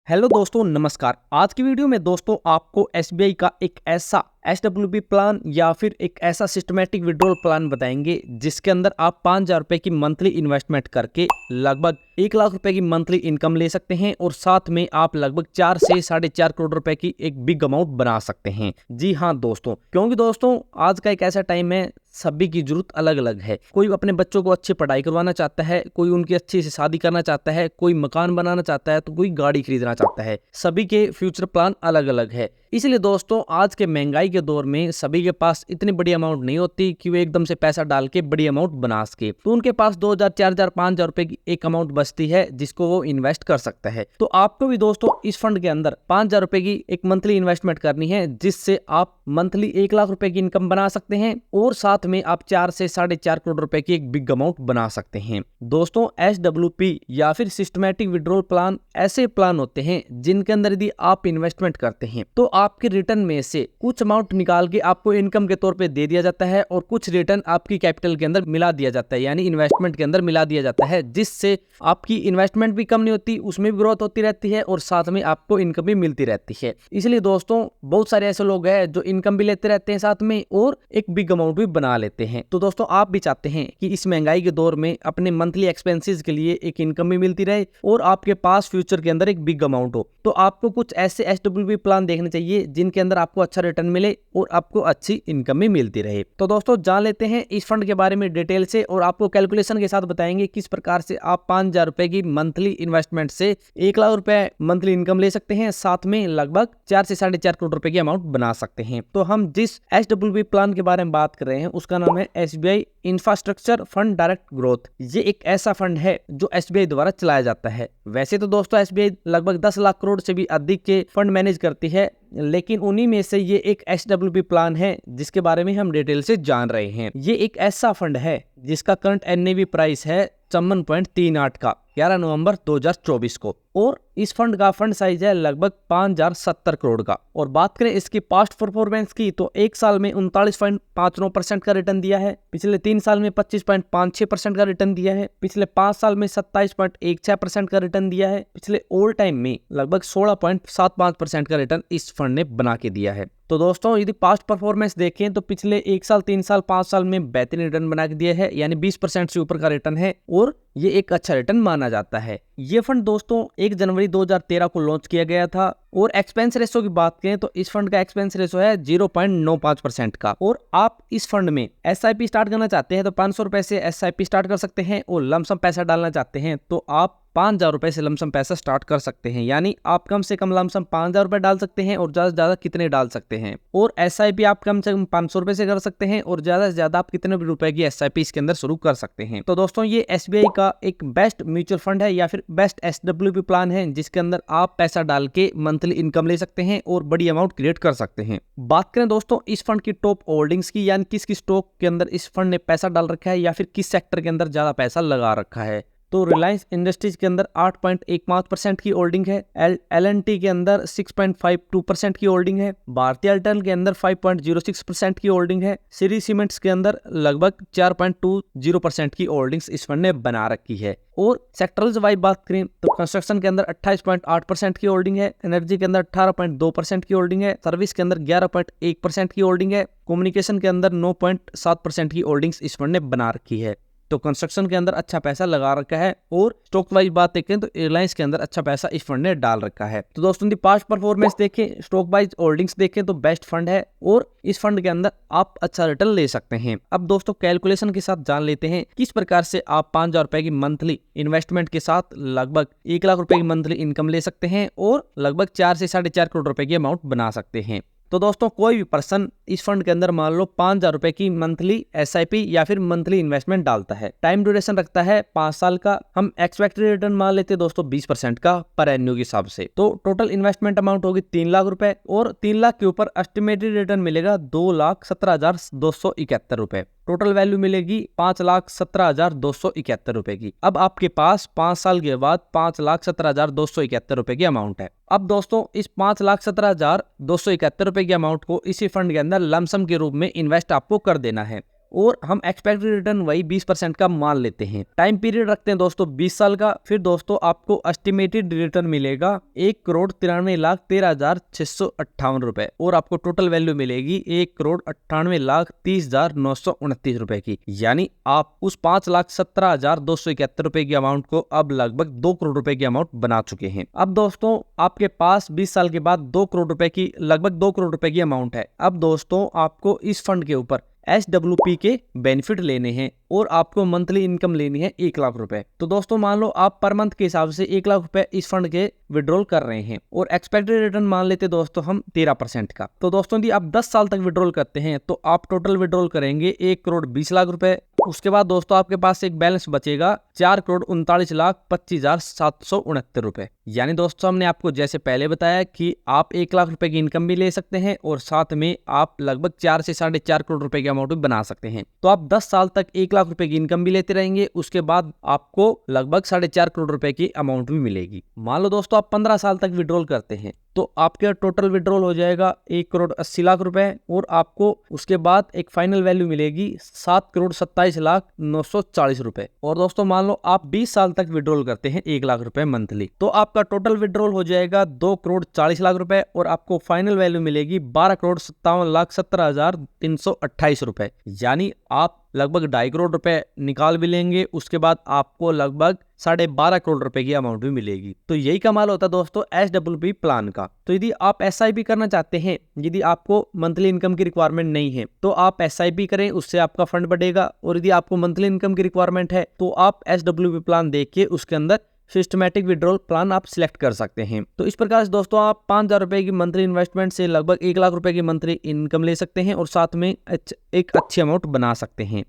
Hello दोस्तों, नमस्कार। आज की वीडियो में दोस्तों आपको एसबीआई का एक ऐसा एसडब्ल्यूपी प्लान या फिर एक ऐसा सिस्टमैटिक विड्रॉल प्लान बताएंगे जिसके अंदर आप 5,000 रुपए की मंथली इन्वेस्टमेंट करके लगभग 1 लाख रुपए की मंथली इनकम ले सकते हैं और साथ में आप लगभग 4 से 4.5 करोड़ रुपए की एक बिग अमाउंट बना सकते हैं। जी हाँ दोस्तों, क्योंकि दोस्तों आज का एक ऐसा टाइम है, सभी की जरूरत अलग अलग है। कोई अपने बच्चों को अच्छी पढ़ाई करवाना चाहता है, कोई उनकी अच्छी से शादी करना चाहता है, कोई मकान बनाना चाहता है, तो कोई गाड़ी खरीदना चाहता है। सभी के फ्यूचर प्लान अलग अलग है। इसलिए दोस्तों आज के महंगाई के दौर में सभी के पास इतनी बड़ी अमाउंट नहीं होती कि वो एकदम से पैसा डाल के बड़ी अमाउंट बना सके। तो उनके पास 2,000, 4,000, 5,000 रुपए की एक अमाउंट बचती है जिसको वो इन्वेस्ट कर सकता है। तो आपको भी दोस्तों इस फंड के अंदर 5,000 रुपए की एक मंथली इन्वेस्टमेंट करनी है जिससे आप मंथली 1 लाख रुपए की इनकम बना सकते हैं और साथ में आप 4 से 4.5 करोड़ रुपए की एक बिग अमाउंट बना सकते हैं। दोस्तों एसडब्ल्यूपी या फिर सिस्टमैटिक विड्रॉल प्लान ऐसे प्लान होते हैं जिनके अंदर यदि आप इन्वेस्टमेंट करते हैं तो आपके रिटर्न में से कुछ अमाउंट निकाल के आपको इनकम के तौर पे दे दिया जाता है और कुछ रिटर्न आपकी कैपिटल के अंदर मिला दिया जाता है, यानी इन्वेस्टमेंट के अंदर मिला दिया जाता है, जिससे आपकी इन्वेस्टमेंट भी कम नहीं होती, उसमें भी ग्रोथ होती रहती है और साथ में आपको इनकम भी मिलती रहती है। इसलिए दोस्तों बहुत सारे ऐसे लोग हैं जो इनकम भी लेते रहते हैं साथ में और एक बिग अमाउंट भी बना लेते हैं। तो दोस्तों आप भी चाहते हैं कि इस महंगाई के दौर में अपने मंथली एक्सपेंसेस के लिए एक इनकम भी मिलती रहे और आपके पास फ्यूचर के अंदर एक बिग अमाउंट हो, तो आपको कुछ ऐसे एसडब्ल्यूपी प्लान देखने चाहिए जिनके अंदर आपको अच्छा रिटर्न मिले और आपको अच्छी इनकम भी मिलती रहे। तो दोस्तों जान लेते हैं इस फंड के बारे में डिटेल से और आपको कैलकुलेशन के साथ बताएंगे किस प्रकार से आप 5,000 रुपए की मंथली इन्वेस्टमेंट से 1 लाख रुपए मंथली इनकम ले सकते हैं, साथ में लगभग 4 से 4.5 करोड़ रुपए की अमाउंट बना सकते हैं। तो हम जिस एसडब्ल्यूपी प्लान के बारे में बात कर रहे हैं उसका नाम है SBI infrastructure fund direct growth. ये एक ऐसा फंड है जो एसबीआई द्वारा चलाया जाता है। वैसे तो दोस्तों एसबीआई लगभग 10 लाख करोड़ से भी अधिक के फंड मैनेज करती है, लेकिन उन्हीं में से ये एक एसडब्ल्यूपी प्लान है जिसके बारे में हम डिटेल से जान रहे हैं। ये एक ऐसा फंड है जिसका करंट एनएवी प्राइस है 54.38 का 11 नवंबर 2024 को और इस फंड का फंड साइज है लगभग 5,070 करोड़ का। और बात करें इसकी पास्ट परफॉर्मेंस की तो एक साल में 39.59% का रिटर्न दिया है, पिछले 3 साल में 25.56% का रिटर्न दिया है, पिछले 5 साल में 27.16% का रिटर्न दिया है, पिछले ऑल टाइम में लगभग 16.75% का रिटर्न इस फंड ने बना के दिया है। तो दोस्तों यदि पास्ट परफॉर्मेंस देखें तो पिछले 1 साल, 3 साल, 5 साल में बेहतरीन रिटर्न बना के दिया है, यानी 20% से ऊपर का रिटर्न है और ये एक अच्छा रिटर्न माना जाता है। ये फंड दोस्तों 1 जनवरी 2013 को लॉन्च किया गया था और एक्सपेंस रेशो की बात करें तो इस फंड का एक्सपेंस रेशो है 0.95% का। और आप इस फंड में एसआईपी स्टार्ट करना चाहते हैं तो 500 रुपए से एसआईपी स्टार्ट कर सकते हैं और लमसम पैसा डालना चाहते हैं तो आप 5,000 रुपए से लमसम पैसा स्टार्ट कर सकते हैं, यानी आप कम से कम लमसम 5,000 रुपए डाल सकते हैं और ज्यादा से ज्यादा कितने डाल सकते हैं। और एसआईपी आप कम से कम 500 रुपए से कर सकते हैं और ज्यादा से ज्यादा आप कितने भी रुपए की एसआईपी इसके अंदर शुरू कर सकते हैं। तो दोस्तों ये एसबीआई का एक बेस्ट म्यूचुअल फंड है या फिर बेस्ट एसडब्ल्यूपी प्लान है जिसके अंदर आप पैसा डाल के मंथली इनकम ले सकते हैं और बड़ी अमाउंट क्रिएट कर सकते हैं। बात करें दोस्तों इस फंड की टॉप होल्डिंग्स की, यानी किस किस स्टॉक के अंदर इस फंड ने पैसा डाल रखा है या फिर किस सेक्टर के अंदर ज्यादा पैसा लगा रखा है, तो रिलायंस इंडस्ट्रीज के अंदर 8.15% की होल्डिंग है, एल&टी के अंदर 6.52% की होल्डिंग है, भारतीय एयरटेल के अंदर 5.06% की होल्डिंग है, श्री सीमेंट्स के अंदर लगभग 4.20% की होल्डिंग्स इस फंड ने बना रखी है। और सेक्टरल्स वाइज बात करें तो कंस्ट्रक्शन के अंदर 28.8% की होल्डिंग है, एनर्जी के अंदर 18.2% की होल्डिंग है, सर्विस के अंदर 11.1% की होल्डिंग है, कम्युनिकेशन के अंदर 9.7% की होल्डिंग्स इस फंड ने बना रखी है। तो कंस्ट्रक्शन के अंदर अच्छा पैसा लगा रखा है और स्टॉक वाइज बात देखें तो एयरलाइंस के अंदर अच्छा पैसा इस फंड ने डाल रखा है। तो दोस्तों पास्ट परफॉर्मेंस देखें, स्टॉक वाइज होल्डिंग्स देखें तो बेस्ट फंड है और इस फंड के अंदर आप अच्छा रिटर्न ले सकते हैं। अब दोस्तों कैलकुलेशन के साथ जान लेते हैं किस प्रकार से आप 5,000 रुपए की मंथली इन्वेस्टमेंट के साथ लगभग 1 लाख रुपए की मंथली इनकम ले सकते हैं और लगभग 4 से 4.5 करोड़ रुपए की अमाउंट बना सकते हैं। तो दोस्तों कोई भी पर्सन इस फंड के अंदर मान लो 5,000 रुपए की मंथली एसआईपी या फिर मंथली इन्वेस्टमेंट डालता है, टाइम ड्यूरेशन रखता है 5 साल का, हम एक्सपेक्टेड रिटर्न मान लेते हैं दोस्तों 20% का पर एन्युअल के हिसाब से, तो टोटल इन्वेस्टमेंट अमाउंट होगी 3 लाख रुपए और 3 लाख के ऊपर एस्टिमेटेड रिटर्न मिलेगा 2,17,271 रुपए। टोटल वैल्यू मिलेगी 5,17,271 रुपए की। अब आपके पास 5 साल के बाद 5,17,271 रुपए की अमाउंट है। अब दोस्तों इस 5,17,271 रुपए की अमाउंट को इसी फंड के अंदर लमसम के रूप में इन्वेस्ट आपको कर देना है। और हम एक्सपेक्टेड रिटर्न वही 20% का मान लेते हैं। टाइम पीरियड रखते हैं दोस्तों 20 साल का। फिर दोस्तों आपको एस्टिमेटेड रिटर्न मिलेगा 1,93,03,658 रुपए और आपको टोटल वैल्यू मिलेगी 1,98,30,929 रुपए की। यानी आप उस 5,17,271 रुपए की अमाउंट को अब लगभग 2 करोड़ रुपए की अमाउंट बना चुके हैं। अब दोस्तों आपके पास 20 साल के बाद 2 करोड़ रुपए की लगभग 2 करोड़ रुपए की अमाउंट है। अब दोस्तों आपको इस फंड के ऊपर SWP के बेनिफिट लेने हैं और आपको मंथली इनकम लेनी है 1 लाख रुपए। तो दोस्तों मान लो आप पर मंथ के हिसाब से 1 लाख रुपए इस फंड के विड्रॉल कर रहे हैं और एक्सपेक्टेड रिटर्न मान लेते दोस्तों हम 13% का। तो दोस्तों यदि आप 10 साल तक विड्रॉल करते हैं तो आप टोटल विड्रॉल करेंगे 1,20,00,000 रुपए। उसके बाद दोस्तों आपके पास एक बैलेंस बचेगा 4,39,25,769 रुपए। यानी दोस्तों हमने आपको जैसे पहले बताया कि आप 1 लाख रुपए की इनकम भी ले सकते हैं और साथ में आप लगभग 4 से 4.5 करोड़ रुपए की अमाउंट भी बना सकते हैं। तो आप 10 साल तक 1 लाख रुपए की इनकम भी लेते रहेंगे, उसके बाद आपको लगभग 4.5 करोड़ रुपए की अमाउंट भी मिलेगी। मान लो दोस्तों आप 15 साल तक विड्रॉल करते हैं तो आपके टोटल विड्रॉल हो जाएगा 1,80,00,000 रुपए और आपको उसके बाद एक फाइनल वैल्यू मिलेगी 7,27,09,40 रुपए। और दोस्तों मान लो आप 20 साल तक विड्रॉल करते हैं 1 लाख रुपए मंथली तो आपका टोटल विड्रॉल हो जाएगा 2,40,00,000 रुपए और आपको फाइनल वैल्यू मिलेगी 12,57,17,328 रुपए। यानी आप लगभग 2.5 करोड़ रुपए निकाल भी लेंगे, उसके बाद आपको लगभग 12.5 करोड़ रुपए की अमाउंट भी मिलेगी। तो यही कमाल होता है दोस्तों SWP प्लान का। तो यदि आप SIP करना चाहते हैं, यदि आपको मंथली इनकम की रिक्वायरमेंट नहीं है तो आप SIP करें, उससे आपका फंड बढ़ेगा। और यदि आपको मंथली इनकम की रिक्वायरमेंट है तो आप SWP प्लान देख के उसके अंदर सिस्टमैटिक विड्रॉल प्लान आप सिलेक्ट कर सकते हैं। तो इस प्रकार से दोस्तों आप 5,000 रुपए की मंथली इन्वेस्टमेंट से लगभग 1 लाख रुपए की मंथली इनकम ले सकते हैं और साथ में एक अच्छी अमाउंट बना सकते हैं।